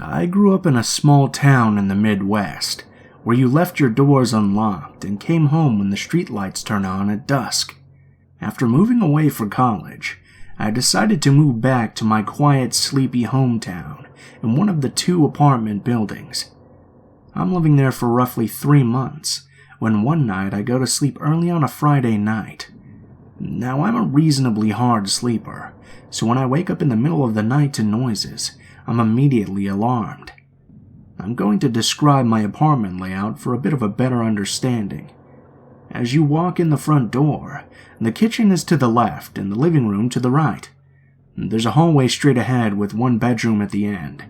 I grew up in a small town in the Midwest, where you left your doors unlocked and came home when the streetlights turned on at dusk. After moving away for college, I decided to move back to my quiet, sleepy hometown in one of the 2 apartment buildings. I'm living there for roughly 3 months, when one night I go to sleep early on a Friday night. Now, I'm a reasonably hard sleeper, so when I wake up in the middle of the night to noises, I'm immediately alarmed. I'm going to describe my apartment layout for a bit of a better understanding. As you walk in the front door, the kitchen is to the left and the living room to the right. There's a hallway straight ahead with 1 bedroom at the end.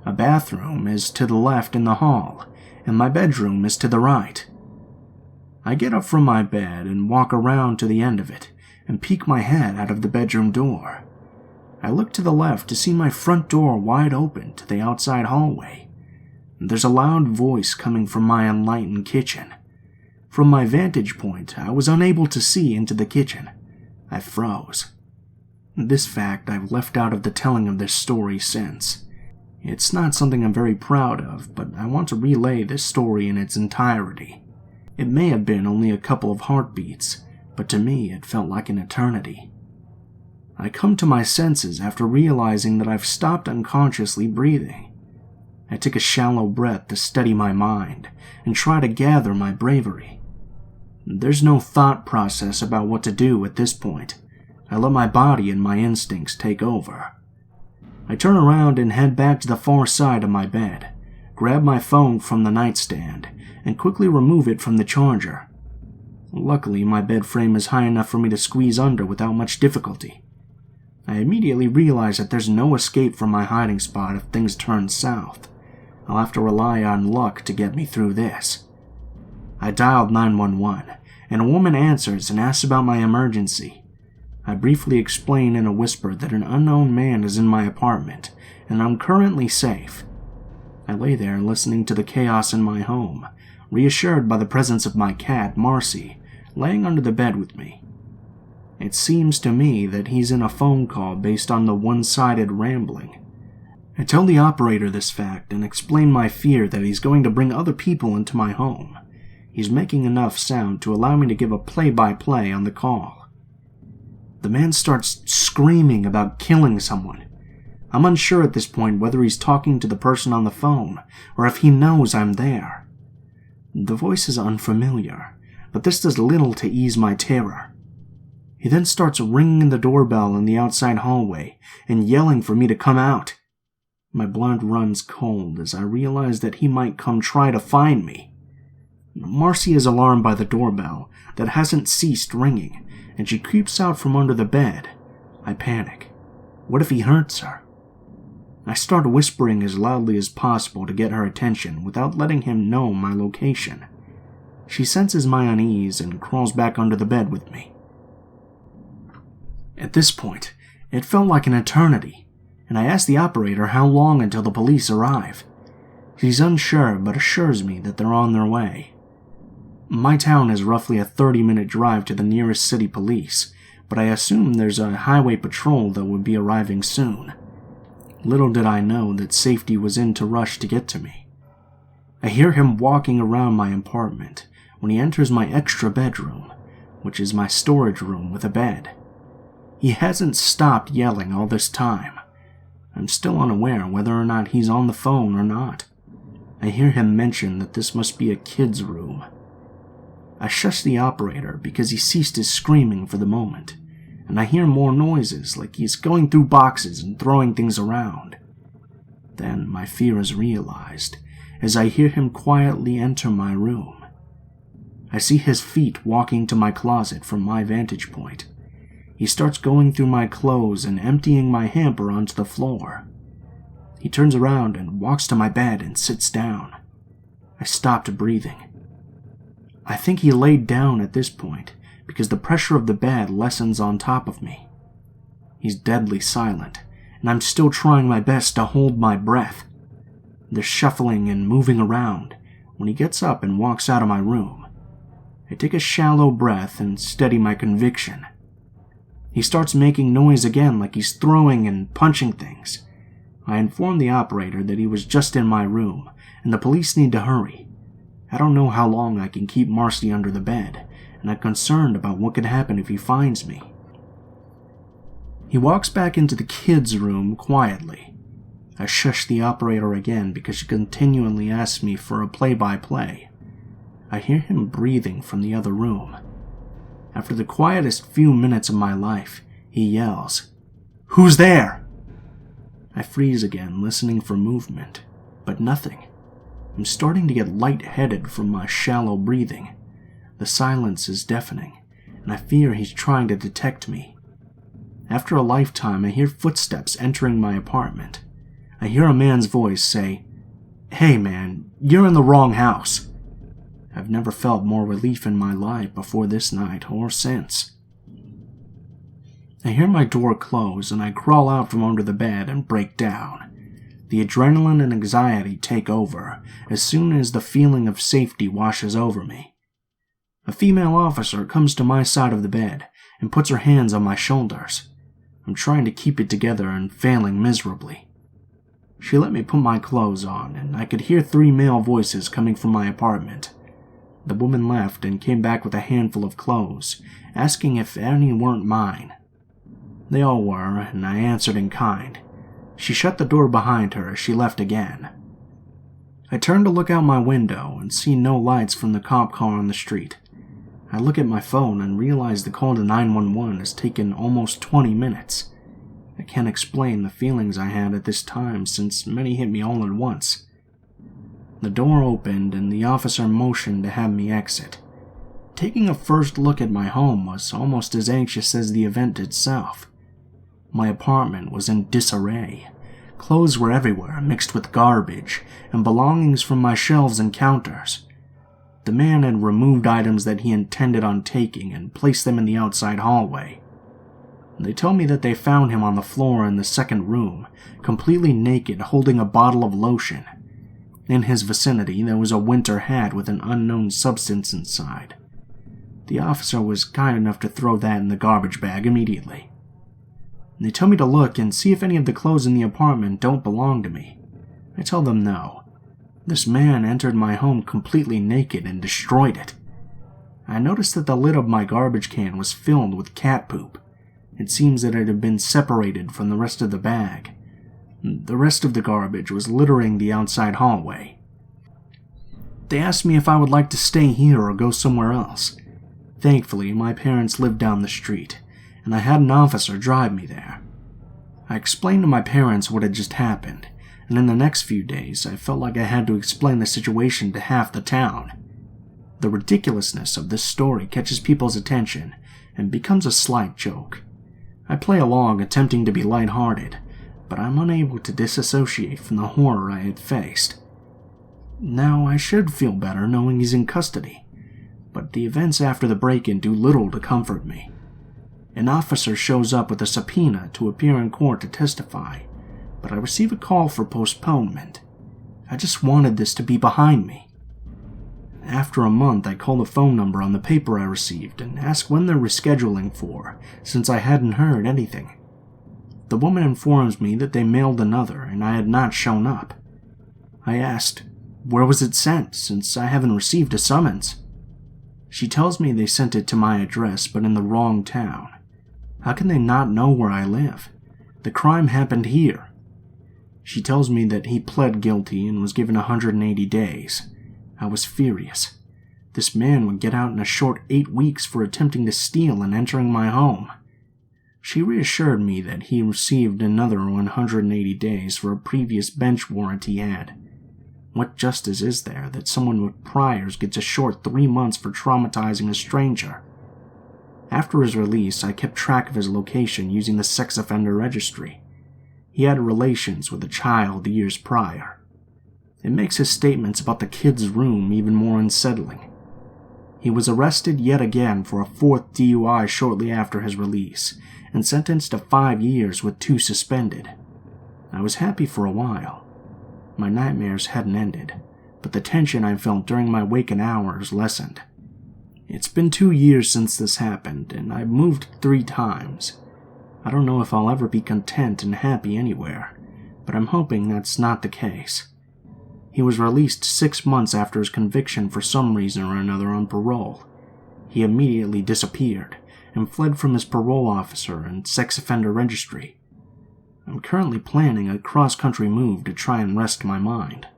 A bathroom is to the left in the hall, and my bedroom is to the right. I get up from my bed and walk around to the end of it and peek my head out of the bedroom door. I look to the left to see my front door wide open to the outside hallway. There's a loud voice coming from my unlighted kitchen. From my vantage point, I was unable to see into the kitchen. I froze. This fact I've left out of the telling of this story since. It's not something I'm very proud of, but I want to relay this story in its entirety. It may have been only a couple of heartbeats, but to me it felt like an eternity. I come to my senses after realizing that I've stopped unconsciously breathing. I take a shallow breath to steady my mind and try to gather my bravery. There's no thought process about what to do at this point. I let my body and my instincts take over. I turn around and head back to the far side of my bed, grab my phone from the nightstand, and quickly remove it from the charger. Luckily, my bed frame is high enough for me to squeeze under without much difficulty. I immediately realize that there's no escape from my hiding spot if things turn south. I'll have to rely on luck to get me through this. I dialed 911, and a woman answers and asks about my emergency. I briefly explain in a whisper that an unknown man is in my apartment, and I'm currently safe. I lay there listening to the chaos in my home, reassured by the presence of my cat, Marcy, laying under the bed with me. It seems to me that he's in a phone call based on the one-sided rambling. I tell the operator this fact and explain my fear that he's going to bring other people into my home. He's making enough sound to allow me to give a play-by-play on the call. The man starts screaming about killing someone. I'm unsure at this point whether he's talking to the person on the phone or if he knows I'm there. The voice is unfamiliar, but this does little to ease my terror. He then starts ringing the doorbell in the outside hallway and yelling for me to come out. My blood runs cold as I realize that he might come try to find me. Marcy is alarmed by the doorbell that hasn't ceased ringing, and she creeps out from under the bed. I panic. What if he hurts her? I start whispering as loudly as possible to get her attention without letting him know my location. She senses my unease and crawls back under the bed with me. At this point, it felt like an eternity, and I ask the operator how long until the police arrive. She's unsure but assures me that they're on their way. My town is roughly a 30-minute drive to the nearest city police, but I assume there's a highway patrol that would be arriving soon. Little did I know that safety was in to rush to get to me. I hear him walking around my apartment when he enters my extra bedroom, which is my storage room with a bed. He hasn't stopped yelling all this time. I'm still unaware whether or not he's on the phone or not. I hear him mention that this must be a kid's room. I shush the operator because he ceased his screaming for the moment, and I hear more noises like he's going through boxes and throwing things around. Then my fear is realized as I hear him quietly enter my room. I see his feet walking to my closet from my vantage point. He starts going through my clothes and emptying my hamper onto the floor. He turns around and walks to my bed and sits down. I stopped breathing. I think he laid down at this point because the pressure of the bed lessens on top of me. He's deadly silent, and I'm still trying my best to hold my breath. There's shuffling and moving around when he gets up and walks out of my room. I take a shallow breath and steady my conviction. He starts making noise again like he's throwing and punching things. I informed the operator that he was just in my room, and the police need to hurry. I don't know how long I can keep Marcy under the bed, and I'm concerned about what could happen if he finds me. He walks back into the kids' room quietly. I shush the operator again because she continually asks me for a play-by-play. I hear him breathing from the other room. After the quietest few minutes of my life, he yells, "Who's there?" I freeze again, listening for movement, but nothing. I'm starting to get lightheaded from my shallow breathing. The silence is deafening, and I fear he's trying to detect me. After a lifetime, I hear footsteps entering my apartment. I hear a man's voice say, "Hey man, you're in the wrong house." I've never felt more relief in my life before this night or since. I hear my door close and I crawl out from under the bed and break down. The adrenaline and anxiety take over as soon as the feeling of safety washes over me. A female officer comes to my side of the bed and puts her hands on my shoulders. I'm trying to keep it together and failing miserably. She let me put my clothes on, and I could hear 3 male voices coming from my apartment. The woman left and came back with a handful of clothes, asking if any weren't mine. They all were, and I answered in kind. She shut the door behind her as she left again. I turn to look out my window and see no lights from the cop car on the street. I look at my phone and realize the call to 911 has taken almost 20 minutes. I can't explain the feelings I had at this time since many hit me all at once. The door opened and the officer motioned to have me exit. Taking a first look at my home was almost as anxious as the event itself. My apartment was in disarray. Clothes were everywhere, mixed with garbage, and belongings from my shelves and counters. The man had removed items that he intended on taking and placed them in the outside hallway. They told me that they found him on the floor in the second room, completely naked, holding a bottle of lotion. In his vicinity, there was a winter hat with an unknown substance inside. The officer was kind enough to throw that in the garbage bag immediately. They tell me to look and see if any of the clothes in the apartment don't belong to me. I tell them no. This man entered my home completely naked and destroyed it. I noticed that the lid of my garbage can was filled with cat poop. It seems that it had been separated from the rest of the bag. The rest of the garbage was littering the outside hallway. They asked me if I would like to stay here or go somewhere else. Thankfully, my parents lived down the street, and I had an officer drive me there. I explained to my parents what had just happened, and in the next few days I felt like I had to explain the situation to half the town. The ridiculousness of this story catches people's attention and becomes a slight joke. I play along, attempting to be lighthearted, but I'm unable to disassociate from the horror I had faced. Now I should feel better knowing he's in custody, but the events after the break-in do little to comfort me. An officer shows up with a subpoena to appear in court to testify, but I receive a call for postponement. I just wanted this to be behind me. After a month, I call the phone number on the paper I received and ask when they're rescheduling for, since I hadn't heard anything. The woman informs me that they mailed another and I had not shown up. I asked, where was it sent, since I haven't received a summons? She tells me they sent it to my address, but in the wrong town. How can they not know where I live? The crime happened here. She tells me that he pled guilty and was given 180 days. I was furious. This man would get out in a short 8 weeks for attempting to steal and entering my home. She reassured me that he received another 180 days for a previous bench warrant he had. What justice is there that someone with priors gets a short 3 months for traumatizing a stranger? After his release, I kept track of his location using the sex offender registry. He had relations with a child years prior. It makes his statements about the kid's room even more unsettling. He was arrested yet again for a 4th DUI shortly after his release, and sentenced to 5 years with 2 suspended. I was happy for a while. My nightmares hadn't ended, but the tension I felt during my waking hours lessened. It's been 2 years since this happened, and I've moved 3 times. I don't know if I'll ever be content and happy anywhere, but I'm hoping that's not the case. He was released 6 months after his conviction for some reason or another on parole. He immediately disappeared and fled from his parole officer and sex offender registry. I'm currently planning a cross-country move to try and rest my mind.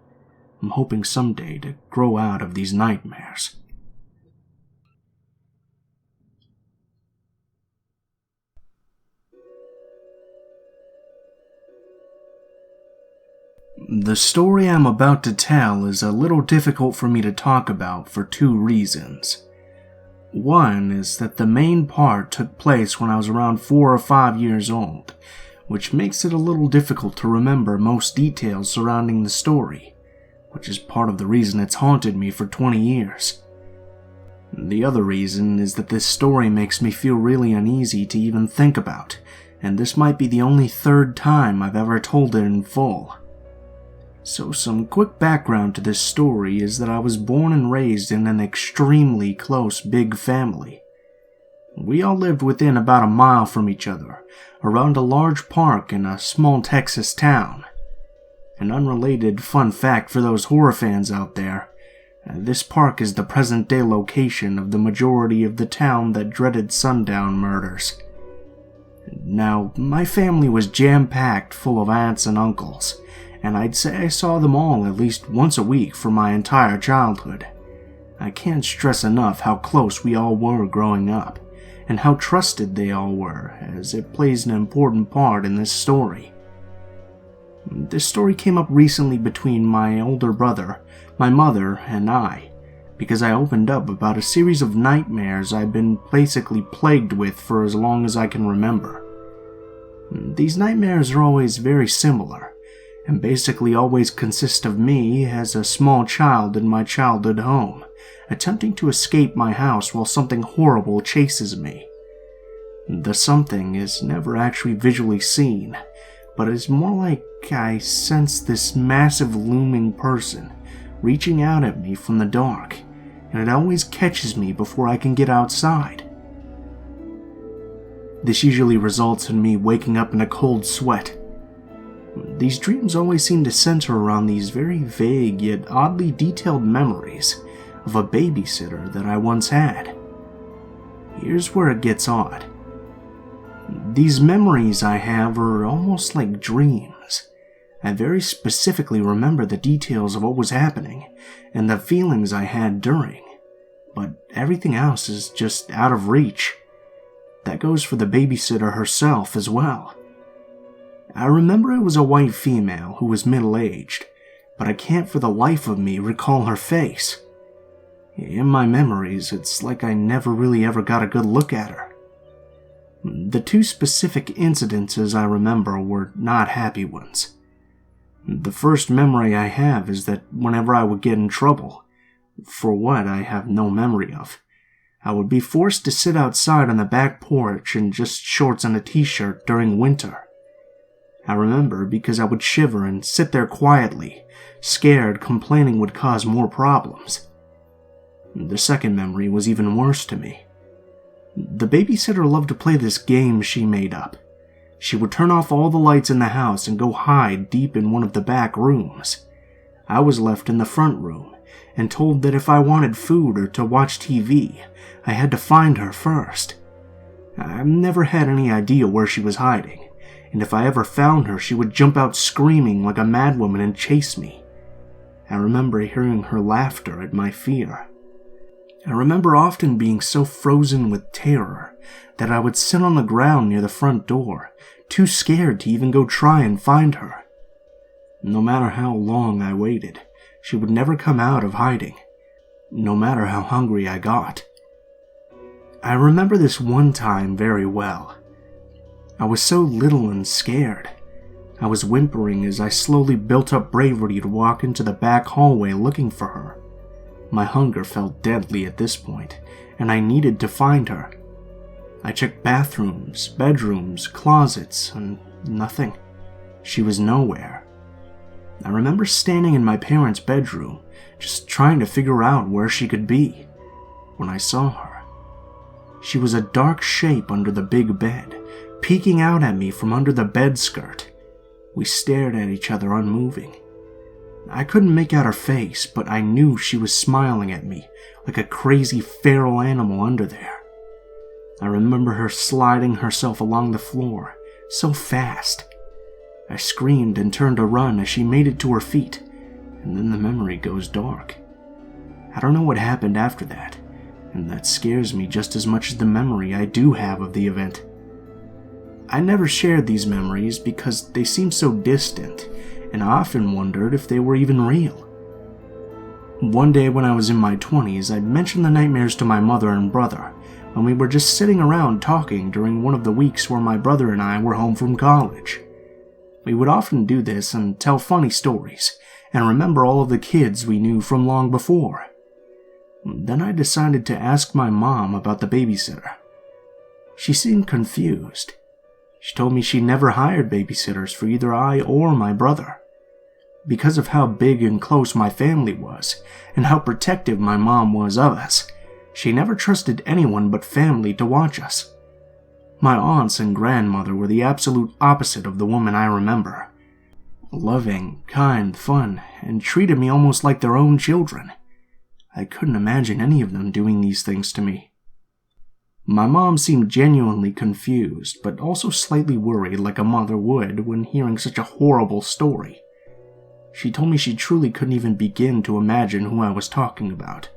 I'm hoping someday to grow out of these nightmares. The story I'm about to tell is a little difficult for me to talk about for 2 reasons. One is that the main part took place when I was around 4 or 5 years old, which makes it a little difficult to remember most details surrounding the story, which is part of the reason it's haunted me for 20 years. The other reason is that this story makes me feel really uneasy to even think about, and this might be the only 3rd time I've ever told it in full. So some quick background to this story is that I was born and raised in an extremely close big family. We all lived within about a mile from each other, around a large park in a small Texas town. An unrelated fun fact for those horror fans out there, this park is the present-day location of the majority of the town that dreaded sundown murders. Now, my family was jam-packed full of aunts and uncles, and I'd say I saw them all at least once a week for my entire childhood. I can't stress enough how close we all were growing up, and how trusted they all were, as it plays an important part in this story. This story came up recently between my older brother, my mother, and I, because I opened up about a series of nightmares I've been basically plagued with for as long as I can remember. These nightmares are always very similar, and basically always consist of me as a small child in my childhood home, attempting to escape my house while something horrible chases me. The something is never actually visually seen, but it's more like I sense this massive looming person reaching out at me from the dark, and it always catches me before I can get outside. This usually results in me waking up in a cold sweat. These dreams always seem to center around these very vague yet oddly detailed memories of a babysitter that I once had. Here's where it gets odd. These memories I have are almost like dreams. I very specifically remember the details of what was happening and the feelings I had during, but everything else is just out of reach. That goes for the babysitter herself as well. I remember it was a white female who was middle-aged, but I can't for the life of me recall her face. In my memories, it's like I never really ever got a good look at her. The 2 specific incidences I remember were not happy ones. The first memory I have is that whenever I would get in trouble, for what I have no memory of, I would be forced to sit outside on the back porch in just shorts and a t-shirt during winter. I remember because I would shiver and sit there quietly, scared complaining would cause more problems. The second memory was even worse to me. The babysitter loved to play this game she made up. She would turn off all the lights in the house and go hide deep in one of the back rooms. I was left in the front room and told that if I wanted food or to watch TV, I had to find her first. I never had any idea where she was hiding, and if I ever found her, she would jump out screaming like a madwoman and chase me. I remember hearing her laughter at my fear. I remember often being so frozen with terror that I would sit on the ground near the front door, too scared to even go try and find her. No matter how long I waited, she would never come out of hiding, no matter how hungry I got. I remember this one time very well. I was so little and scared. I was whimpering as I slowly built up bravery to walk into the back hallway looking for her. My hunger felt deadly at this point, and I needed to find her. I checked bathrooms, bedrooms, closets, and nothing. She was nowhere. I remember standing in my parents' bedroom, just trying to figure out where she could be, when I saw her. She was a dark shape under the big bed, peeking out at me from under the bed skirt. We stared at each other unmoving. I couldn't make out her face, but I knew she was smiling at me like a crazy feral animal under there. I remember her sliding herself along the floor so fast. I screamed and turned to run as she made it to her feet, and then the memory goes dark. I don't know what happened after that, and that scares me just as much as the memory I do have of the event. I never shared these memories because they seemed so distant, and I often wondered if they were even real. One day when I was in my 20s, I mentioned the nightmares to my mother and brother when we were just sitting around talking during one of the weeks where my brother and I were home from college. We would often do this and tell funny stories, and remember all of the kids we knew from long before. Then I decided to ask my mom about the babysitter. She seemed confused. She told me she never hired babysitters for either I or my brother. Because of how big and close my family was, and how protective my mom was of us, she never trusted anyone but family to watch us. My aunts and grandmother were the absolute opposite of the woman I remember. Loving, kind, fun, and treated me almost like their own children. I couldn't imagine any of them doing these things to me. My mom seemed genuinely confused, but also slightly worried like a mother would when hearing such a horrible story. She told me she truly couldn't even begin to imagine who I was talking about.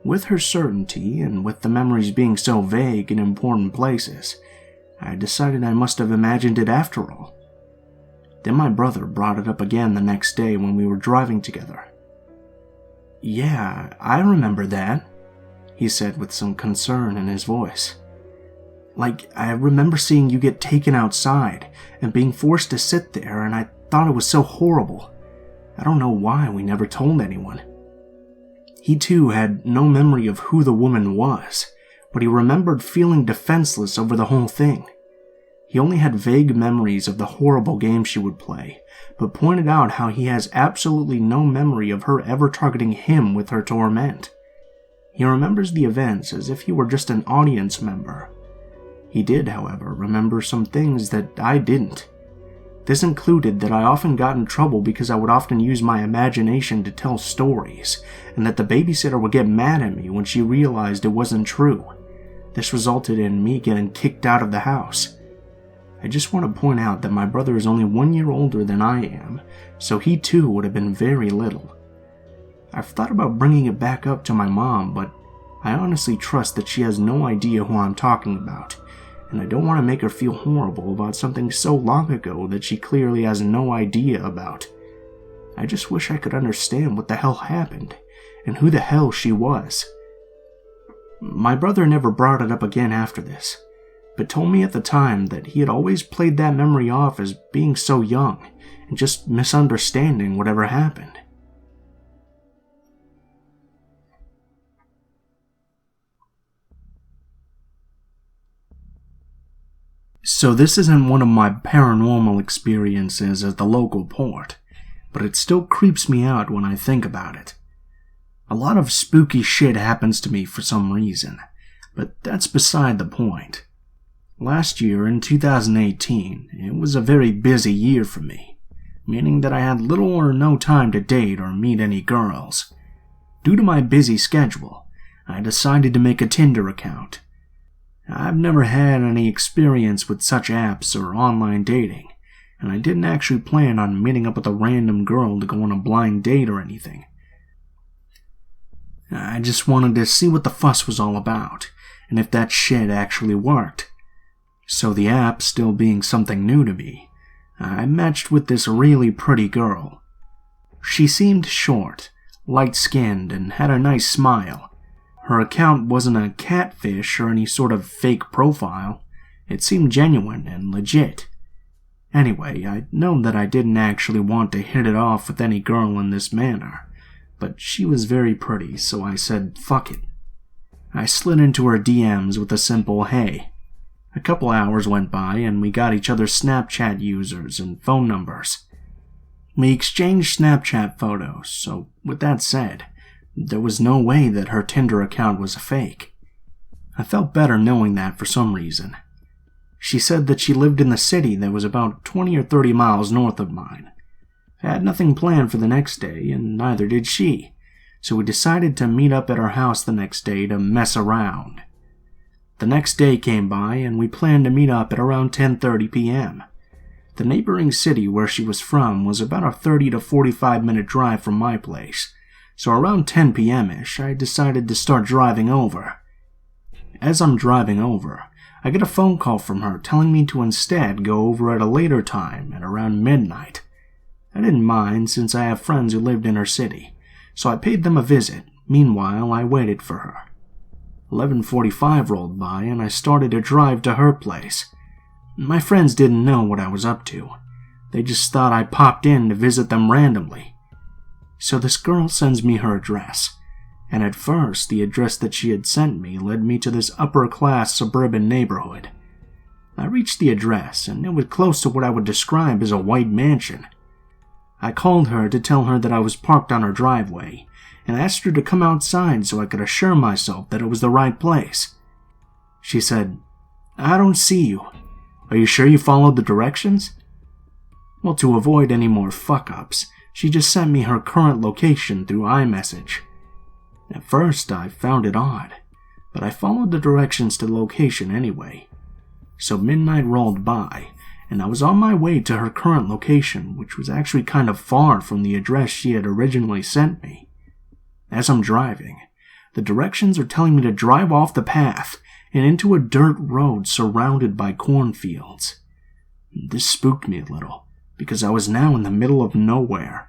With her certainty, and with the memories being so vague in important places, I decided I must have imagined it after all. Then my brother brought it up again the next day when we were driving together. "Yeah, I remember that," he said with some concern in his voice. "Like, I remember seeing you get taken outside and being forced to sit there, and I thought it was so horrible. I don't know why we never told anyone." He too had no memory of who the woman was, but he remembered feeling defenseless over the whole thing. He only had vague memories of the horrible game she would play, but pointed out how he has absolutely no memory of her ever targeting him with her torment. He remembers the events as if he were just an audience member. He did, however, remember some things that I didn't. This included that I often got in trouble because I would often use my imagination to tell stories, and that the babysitter would get mad at me when she realized it wasn't true. This resulted in me getting kicked out of the house. I just want to point out that my brother is only 1 year older than I am, so he too would have been very little. I've thought about bringing it back up to my mom, but I honestly trust that she has no idea who I'm talking about, and I don't want to make her feel horrible about something so long ago that she clearly has no idea about. I just wish I could understand what the hell happened, and who the hell she was. My brother never brought it up again after this, but told me at the time that he had always played that memory off as being so young, and just misunderstanding whatever happened. So this isn't one of my paranormal experiences at the local port, but it still creeps me out when I think about it. A lot of spooky shit happens to me for some reason, but that's beside the point. Last year, in 2018, it was a very busy year for me, meaning that I had little or no time to date or meet any girls. Due to my busy schedule, I decided to make a Tinder account. I've never had any experience with such apps or online dating, and I didn't actually plan on meeting up with a random girl to go on a blind date or anything. I just wanted to see what the fuss was all about, and if that shit actually worked. So the app still being something new to me, I matched with this really pretty girl. She seemed short, light-skinned, and had a nice smile. Her account wasn't a catfish or any sort of fake profile. It seemed genuine and legit. Anyway, I'd known that I didn't actually want to hit it off with any girl in this manner, but she was very pretty, so I said fuck it. I slid into her DMs with a simple hey. A couple hours went by and we got each other's Snapchat users and phone numbers. We exchanged Snapchat photos, so with that said, there was no way that her Tinder account was a fake. I felt better knowing that for some reason. She said that she lived in the city that was about 20 or 30 miles north of mine. I had nothing planned for the next day, and neither did she, so we decided to meet up at her house the next day to mess around. The next day came by, and we planned to meet up at around 10:30 p.m. The neighboring city where she was from was about a 30 to 45-minute drive from my place, so around 10 p.m.-ish, I decided to start driving over. As I'm driving over, I get a phone call from her telling me to instead go over at a later time at around midnight. I didn't mind since I have friends who lived in her city, so I paid them a visit. Meanwhile, I waited for her. 11:45 rolled by and I started to drive to her place. My friends didn't know what I was up to. They just thought I popped in to visit them randomly. So this girl sends me her address, and at first the address that she had sent me led me to this upper-class suburban neighborhood. I reached the address, and it was close to what I would describe as a white mansion. I called her to tell her that I was parked on her driveway, and asked her to come outside so I could assure myself that it was the right place. She said, "I don't see you. Are you sure you followed the directions?" Well, to avoid any more fuck-ups, she just sent me her current location through iMessage. At first, I found it odd, but I followed the directions to the location anyway. So midnight rolled by, and I was on my way to her current location, which was actually kind of far from the address she had originally sent me. As I'm driving, the directions are telling me to drive off the path and into a dirt road surrounded by cornfields. This spooked me a little, because I was now in the middle of nowhere.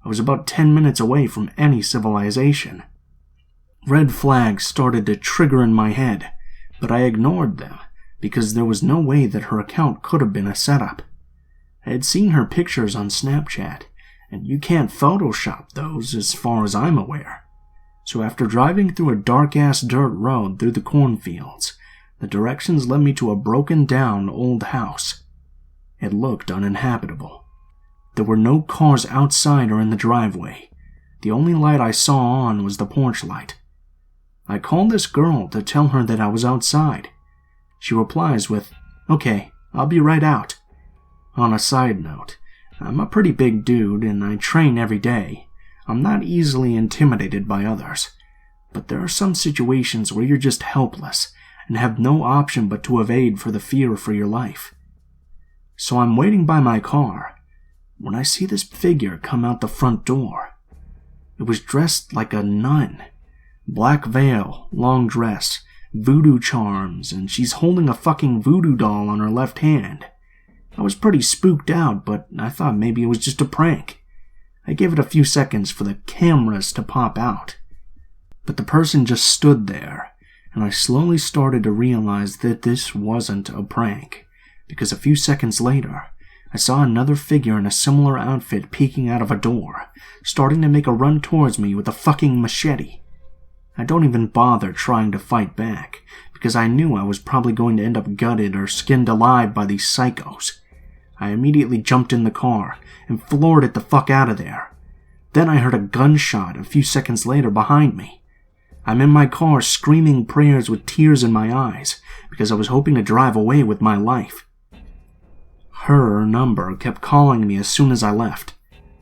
I was about 10 minutes away from any civilization. Red flags started to trigger in my head, but I ignored them, because there was no way that her account could have been a setup. I had seen her pictures on Snapchat, and you can't Photoshop those as far as I'm aware. So after driving through a dark-ass dirt road through the cornfields, the directions led me to a broken-down old house. It looked uninhabitable. There were no cars outside or in the driveway. The only light I saw on was the porch light. I called this girl to tell her that I was outside. She replies with, "Okay, I'll be right out." On a side note, I'm a pretty big dude and I train every day. I'm not easily intimidated by others, but there are some situations where you're just helpless and have no option but to evade for the fear for your life. So I'm waiting by my car when I see this figure come out the front door. It was dressed like a nun. Black veil, long dress, voodoo charms, and she's holding a fucking voodoo doll on her left hand. I was pretty spooked out, but I thought maybe it was just a prank. I gave it a few seconds for the cameras to pop out. But the person just stood there, and I slowly started to realize that this wasn't a prank, because a few seconds later, I saw another figure in a similar outfit peeking out of a door, starting to make a run towards me with a fucking machete. I don't even bother trying to fight back, because I knew I was probably going to end up gutted or skinned alive by these psychos. I immediately jumped in the car and floored it the fuck out of there. Then I heard a gunshot a few seconds later behind me. I'm in my car screaming prayers with tears in my eyes because I was hoping to drive away with my life. Her number kept calling me as soon as I left.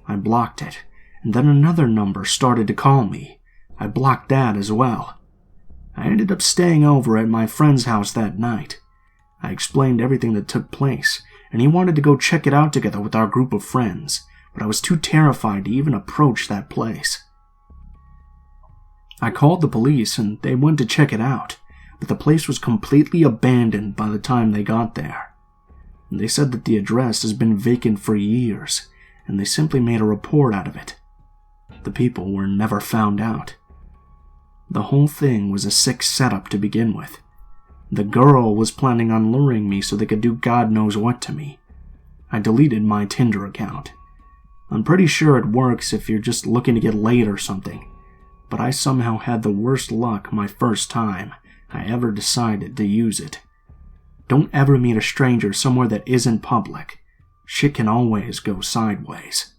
I blocked it, and then another number started to call me. I blocked that as well. I ended up staying over at my friend's house that night. I explained everything that took place, and he wanted to go check it out together with our group of friends, but I was too terrified to even approach that place. I called the police and they went to check it out, but the place was completely abandoned by the time they got there. And they said that the address has been vacant for years, and they simply made a report out of it. The people were never found out. The whole thing was a sick setup to begin with. The girl was planning on luring me so they could do God knows what to me. I deleted my Tinder account. I'm pretty sure it works if you're just looking to get laid or something, but I somehow had the worst luck my first time I ever decided to use it. Don't ever meet a stranger somewhere that isn't public. Shit can always go sideways.